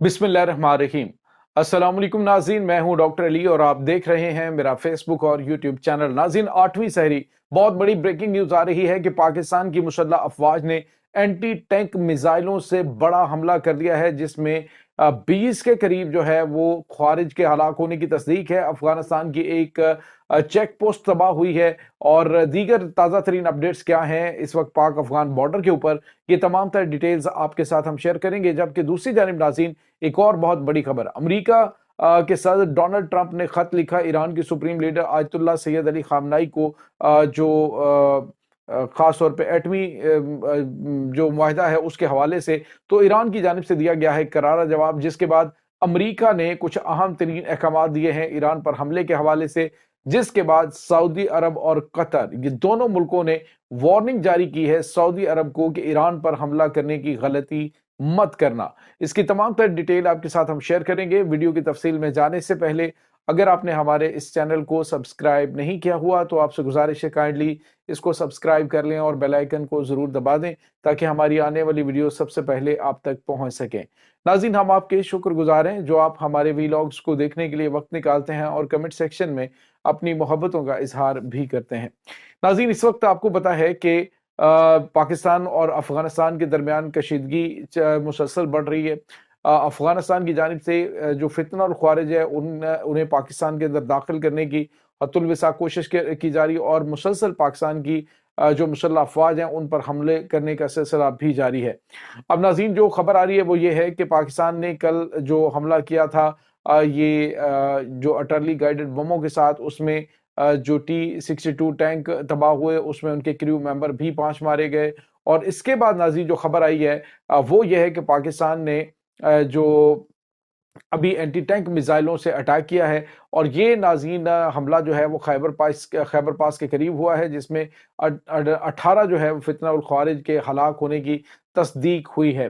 बिस्मिल्लाहिर्रहमानिर्रहीम। अस्सलाम वालेकुम नाज़रीन, मैं हूं डॉक्टर अली और आप देख रहे हैं मेरा फेसबुक और यूट्यूब चैनल। नाज़रीन, 8वीं सहरी बहुत बड़ी ब्रेकिंग न्यूज़ आ रही है कि पाकिस्तान की मुसल्लह अफवाज ने एंटी टैंक मिसाइलों से बड़ा हमला कर दिया है, जिसमें 20 के करीब जो है वो ख्वारिज के हलाक होने की तस्दीक है। अफगानिस्तान की एक चेक पोस्ट तबाह हुई है और दीगर ताज़ा तरीन अपडेट्स क्या हैं इस वक्त पाक अफगान बॉर्डर के ऊपर, ये तमाम तर डिटेल्स आपके साथ हम शेयर करेंगे। जबकि दूसरी जानिब नाज़रीन, एक और बहुत बड़ी खबर, अमेरिका के सदर डोनाल्ड ट्रंप ने खत लिखा ईरान के supreme leader Ayatollah Syed Ali खामनाई को, जो खास तौर पे एटमी जो मुआहिदा है उसके हवाले से। तो ईरान की जानिब से दिया गया है करारा जवाब, जिसके बाद अमेरिका ने कुछ अहम तरीन अहकाम दिए हैं ईरान पर हमले के हवाले से, जिसके बाद सऊदी अरब और कतर, ये दोनों मुल्कों ने वार्निंग जारी की है सऊदी अरब को कि ईरान पर हमला करने की गलती मत करना। इसकी तमाम तर डिटेल आपके साथ हम शेयर करेंगे। वीडियो की तफसील में जाने से पहले अगर आपने हमारे इस चैनल को सब्सक्राइब नहीं किया हुआ तो आपसे गुजारिश है काइंडली इसको सब्सक्राइब कर लें और बेल आइकन को जरूर दबा दें ताकि हमारी आने वाली वीडियो सबसे पहले आप तक पहुंच सकें। नाज़रीन, हम आपके शुक्रगुजार हैं जो आप हमारे वीलॉग्स को देखने के लिए वक्त निकालते हैं और कमेंट सेक्शन में अपनी मोहब्बतों का इजहार भी करते हैं। नाज़रीन, इस वक्त आपको पता है कि पाकिस्तान और अफगानिस्तान के दरमियान कशीदगी मुसलसल बढ़ रही है। अफगानिस्तान की जानिब से जो फितना और ख्वारिज है उन्हें पाकिस्तान के अंदर दाखिल करने की हतुल विसा कोशिश की जा रही है और मुसलसल पाकिस्तान की जो मुसल्लह अफवाज हैं उन पर हमले करने का सिलसिला भी जारी है। अब नाज़रीन, जो खबर आ रही है वो ये है कि पाकिस्तान ने कल जो हमला किया था, जो अटरली गाइडेड बमों के साथ, उसमें जो T-62 टैंक तबाह हुए, उसमें उनके क्रू मेंबर भी 5 मारे गए। और इसके बाद नाज़रीन जो खबर आई है वो ये है कि पाकिस्तान ने जो अभी एंटी टैंक मिसाइलों से अटैक किया है और ये नाज़रीन हमला जो है वो खैबर पास के करीब हुआ है, जिसमें 18 जो है वो फितना उल ख्वारिज के हलाक होने की तस्दीक हुई है।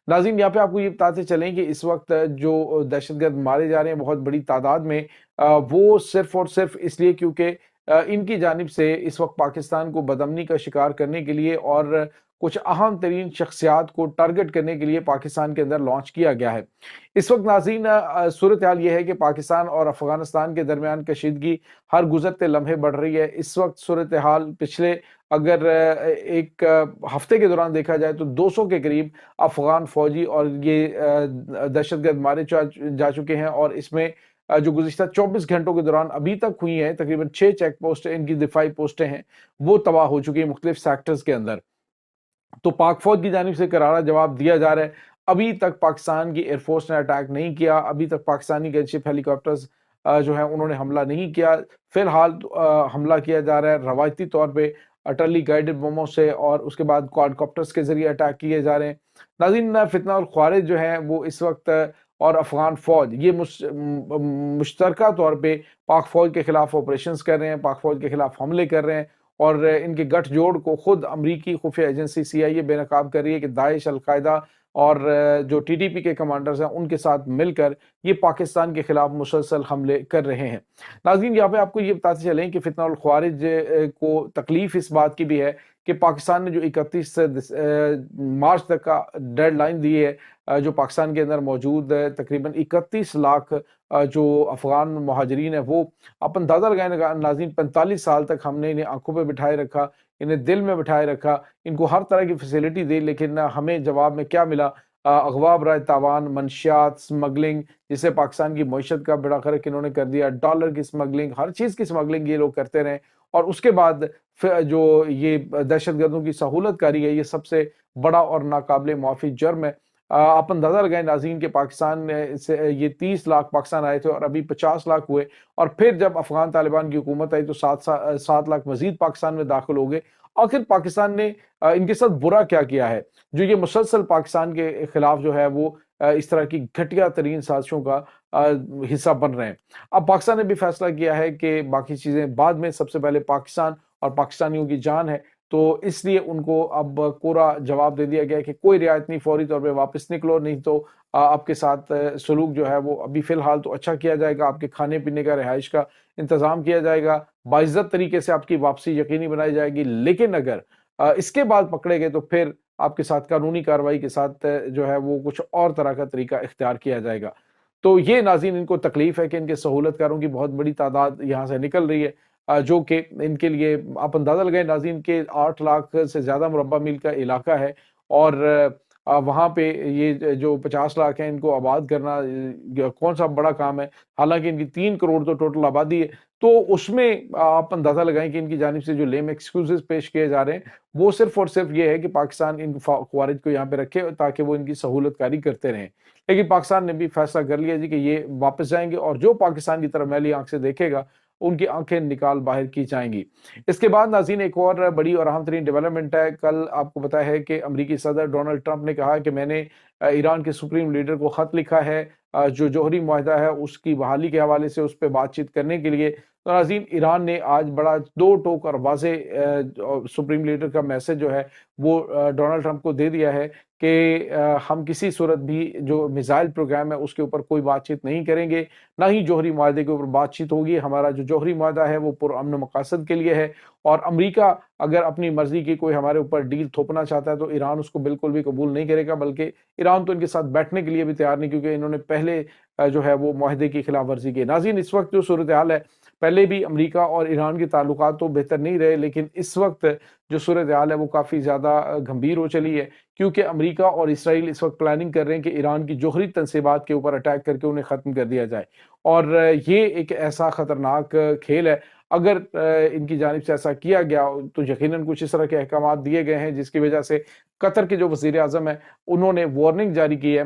नाज़रीन, यहाँ पे आपको ये बताते चलें कि इस वक्त जो दहशतगर्द मारे जा रहे हैं बहुत बड़ी तादाद में, वो सिर्फ और सिर्फ इसलिए क्योंकि इनकी जानिब से इस वक्त पाकिस्तान को बदअमनी का शिकार करने के लिए और कुछ अहम तरीन शख्सियात को टारगेट करने के लिए पाकिस्तान के अंदर लॉन्च किया गया है। इस वक्त नाज़रीन सूरत हाल ये है कि पाकिस्तान और अफगानिस्तान के दरमियान कशीदगी हर गुजरते लम्हे बढ़ रही है। इस वक्त सूरत हाल पिछले अगर एक हफ्ते के दौरान देखा जाए तो 200 के करीब अफगान फौजी और ये दहशतगर्द मारे जा चुके हैं और इसमें जो गुज़िश्ता 24 घंटों के दौरान अभी तक हुई हैं, तकरीबन 6 चेक पोस्ट इनकी दिफाई पोस्टें हैं, वो तबाह हो चुकी हैं मुख्तलिफ सेक्टर्स के अंदर। तो पाक फौज की जानिब से करारा जवाब दिया जा रहा है। अभी तक पाकिस्तान की एयरफोर्स ने अटैक नहीं किया, अभी तक पाकिस्तानी गनशिप हेलीकॉप्टर्स जो है उन्होंने हमला नहीं किया। फिलहाल हमला किया जा रहा है रवायती तौर पे अटरली गाइडेड बमों से और उसके बाद क्वाडकॉप्टर्स के जरिए अटैक किए जा रहे हैं। नाज़रीन, फितना और ख्वारिज जो है वो इस वक्त और अफगान फौज ये मुश्तरका तौर पे पाक फौज के खिलाफ ऑपरेशन कर रहे हैं, पाक फौज के खिलाफ हमले कर रहे हैं और इनके गठजोड़ को खुद अमरीकी खुफिया एजेंसी CIA बेनकाब कर रही है कि दाइश, अलकायदा और जो TTP के कमांडर्स हैं उनके साथ मिलकर ये पाकिस्तान के खिलाफ मुसलसल हमले कर रहे हैं। नाज़रीन, यहाँ पे आपको ये बताते चलें कि फितना उल ख्वारिज को तकलीफ इस बात की भी है कि पाकिस्तान ने जो 31 मार्च तक का डेडलाइन दी है, जो पाकिस्तान के अंदर मौजूद तकरीबन 31 लाख जो अफगान महाजरीन है, वो आप अंदाज़ा लगाएं नाज़रीन, 45 साल तक हमने इन्हें आंखों पे बिठाए रखा, इन्हें दिल में बिठाए रखा, इनको हर तरह की फैसिलिटी दी, लेकिन हमें जवाब में क्या मिला? अगवा बराए तावान, मनशियात, स्मगलिंग, जिससे पाकिस्तान की मईशत का बेड़ा गर्क इन्होंने कर दिया, डॉलर की स्मगलिंग, हर चीज़ की स्मगलिंग ये लोग करते रहे और उसके बाद फिर जो ये दहशतगर्दों की सहूलतकारी है, ये सबसे बड़ा और नाकाबिले माफ़ी जुर्म है। आप अंदाज़ा लगाएं नाज़रीन के पाकिस्तान से ये 30 लाख पाकिस्तान आए थे और अभी 50 लाख हुए और फिर जब अफगान तालिबान की हुकूमत आई तो 7 लाख मजीद पाकिस्तान में दाखिल हो गए। आखिर पाकिस्तान ने इनके साथ बुरा क्या किया है जो ये मुसलसल पाकिस्तान के खिलाफ जो है वो इस तरह की घटिया तरीन साजिशों का हिस्सा बन रहे हैं। अब पाकिस्तान ने भी फैसला किया है कि बाकी चीज़ें बाद में, सबसे पहले पाकिस्तान और पाकिस्तानियों की जान है, तो इसलिए उनको अब कोरा जवाब दे दिया गया है कि कोई रियायत नहीं, फौरी तौर पे वापस निकलो, नहीं तो आपके साथ सलूक जो है वो अभी फ़िलहाल तो अच्छा किया जाएगा, आपके खाने-पीने का, रिहाइश का इंतज़ाम किया जाएगा, बाइज़्ज़त तरीके से आपकी वापसी यकीनी बनाई जाएगी। लेकिन अगर इसके बाद पकड़े गए तो फिर آپ کے ساتھ قانونی کارروائی کے ساتھ جو ہے وہ کچھ اور طرح کا طریقہ اختیار کیا جائے گا۔ تو یہ ناظرین ان کو تکلیف ہے کہ ان کے سہولت کاروں کی بہت بڑی تعداد یہاں سے نکل رہی ہے، جو کہ ان کے لیے آپ اندازہ لگائیں ناظرین کے 8 لاکھ سے زیادہ مربع میل کا علاقہ ہے، اور وہاں پہ یہ جو 50 لاکھ ہیں ان کو آباد کرنا کون سا بڑا کام ہے، حالانکہ ان کی 3 کروڑ تو ٹوٹل آبادی ہے۔ تو اس میں آپ اندازہ لگائیں کہ ان کی جانب سے جو لیم ایکسکیوزز پیش کیے جا رہے ہیں وہ صرف اور صرف یہ ہے کہ پاکستان ان خوارج کو یہاں پہ رکھے تاکہ وہ ان کی سہولت کاری کرتے رہیں، لیکن پاکستان نے بھی فیصلہ کر لیا جی کہ یہ واپس جائیں گے، اور جو پاکستان کی طرف میلی آنکھ سے دیکھے گا ان کی آنکھیں نکال باہر کی جائیں گی۔ اس کے بعد ناظرین ایک اور بڑی اور اہم ترین ڈیولپمنٹ ہے، کل آپ کو پتا ہے کہ امریکی صدر ڈونلڈ ٹرمپ نے کہا کہ میں نے ایران کے سپریم لیڈر کو خط لکھا ہے جو جوہری معاہدہ ہے اس کی بحالی کے حوالے سے اس پہ بات چیت کرنے کے لیے۔ تو ناظرین ایران نے آج بڑا دو ٹوک اور واضح سپریم لیڈر کا میسج جو ہے وہ ڈونلڈ ٹرمپ کو دے دیا ہے کہ ہم کسی صورت بھی جو میزائل پروگرام ہے اس کے اوپر کوئی بات چیت نہیں کریں گے، نہ ہی جوہری معاہدے کے اوپر بات چیت ہوگی۔ ہمارا جو جوہری معاہدہ ہے وہ پرامن و مقاصد کے لیے ہے، اور امریکہ اگر اپنی مرضی کی کوئی ہمارے اوپر ڈیل تھوپنا چاہتا ہے تو ایران اس کو بالکل بھی قبول نہیں کرے گا، بلکہ ایران تو ان کے ساتھ بیٹھنے کے لیے بھی تیار نہیں، کیونکہ انہوں نے پہلے جو ہے وہ معاہدے کی خلاف ورزی کی۔ ناظرین اس وقت جو صورتحال ہے، پہلے بھی امریکہ اور ایران کے تعلقات تو بہتر نہیں رہے، لیکن اس وقت جو صورتحال ہے وہ کافی زیادہ گھمبیر ہو چلی ہے، کیونکہ امریکہ اور اسرائیل اس وقت پلاننگ کر رہے ہیں کہ ایران کی جوہری تنصیبات کے اوپر اٹیک کر کے انہیں ختم کر دیا جائے، اور یہ ایک ایسا خطرناک کھیل ہے۔ اگر ان کی جانب سے ایسا کیا گیا تو یقیناً کچھ اس طرح کے احکامات دیے گئے ہیں جس کی وجہ سے قطر کے جو وزیر اعظم ہیں انہوں نے وارننگ جاری کی ہے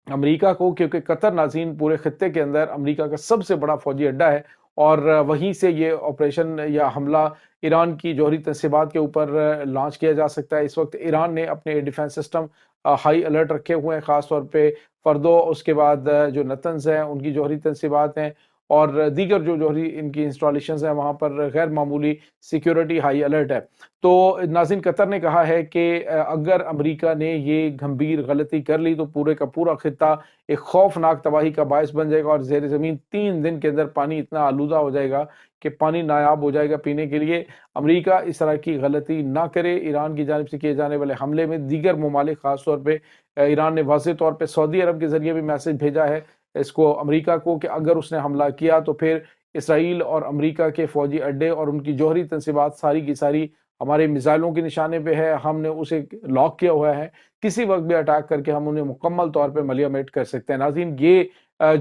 امریکہ کو، کیونکہ قطر ناظرین پورے خطے کے اندر امریکہ کا سب سے بڑا فوجی اڈا ہے، اور وہیں سے یہ آپریشن یا حملہ ایران کی جوہری تنصیبات کے اوپر لانچ کیا جا سکتا ہے۔ اس وقت ایران نے اپنے ڈیفنس سسٹم ہائی الرٹ رکھے ہوئے ہیں، خاص طور پہ فردو، اس کے بعد جو نتنز ہیں ان کی جوہری تنصیبات ہیں، اور دیگر جو جوہری ان کی انسٹالیشنز ہیں وہاں پر غیر معمولی سیکیورٹی ہائی الرٹ ہے۔ تو ناظرین قطر نے کہا ہے کہ اگر امریکہ نے یہ گھمبیر غلطی کر لی تو پورے کا پورا خطہ ایک خوفناک تباہی کا باعث بن جائے گا، اور زیر زمین 3 دن کے اندر پانی اتنا آلودہ ہو جائے گا کہ پانی نایاب ہو جائے گا پینے کے لیے۔ امریکہ اس طرح کی غلطی نہ کرے۔ ایران کی جانب سے کیے جانے والے حملے میں دیگر ممالک، خاص طور پہ ایران نے واضح طور پہ سعودی عرب کے ذریعے بھی میسج بھیجا ہے اس کو امریکہ کو کہ اگر اس نے حملہ کیا تو پھر اسرائیل اور امریکہ کے فوجی اڈے اور ان کی جوہری تنصیبات ساری کی ساری ہمارے میزائلوں کے نشانے پہ ہے، ہم نے اسے لاک کیا ہوا ہے، کسی وقت بھی اٹیک کر کے ہم انہیں مکمل طور پہ ملیمیٹ کر سکتے ہیں۔ ناظرین یہ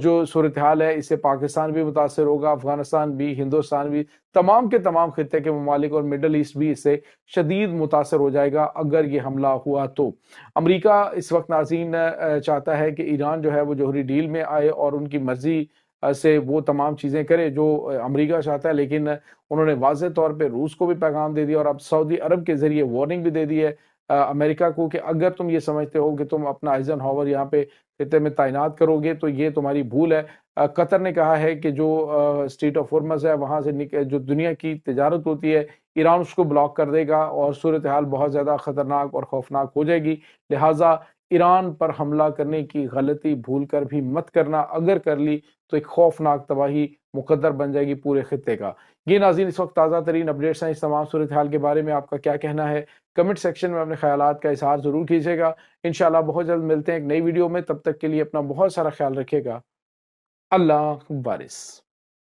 جو صورتحال ہے اس سے پاکستان بھی متاثر ہوگا، افغانستان بھی، ہندوستان بھی، تمام کے تمام خطے کے ممالک اور مڈل ایسٹ بھی اس سے شدید متاثر ہو جائے گا اگر یہ حملہ ہوا تو۔ امریکہ اس وقت ناظرین چاہتا ہے کہ ایران جو ہے وہ جوہری ڈیل میں آئے اور ان کی مرضی سے وہ تمام چیزیں کرے جو امریکہ چاہتا ہے، لیکن انہوں نے واضح طور پہ روس کو بھی پیغام دے دیا اور اب سعودی عرب کے ذریعے وارننگ بھی دے دی ہے امریکہ کو کہ اگر تم یہ سمجھتے ہو کہ تم اپنا آئزن ہاور یہاں پہ خطے میں تعینات کرو گے تو یہ تمہاری بھول ہے۔ قطر نے کہا ہے کہ جو اسٹریٹ آف ہرمز ہے وہاں سے جو دنیا کی تجارت ہوتی ہے ایران اس کو بلاک کر دے گا، اور صورتحال بہت زیادہ خطرناک اور خوفناک ہو جائے گی، لہٰذا ایران پر حملہ کرنے کی غلطی بھول کر بھی مت کرنا، اگر کر لی تو ایک خوفناک تباہی مقدر بن جائے گی پورے خطے کا۔ یہ ناظرین اس وقت تازہ ترین اپڈیٹس ہیں، اس تمام صورتحال کے بارے میں آپ کا کیا کہنا ہے؟ کمنٹ سیکشن میں اپنے خیالات کا اظہار ضرور کیجیے گا۔ انشاءاللہ بہت جلد ملتے ہیں ایک نئی ویڈیو میں، تب تک کے لیے اپنا بہت سارا خیال رکھیے گا۔ اللہ حافظ۔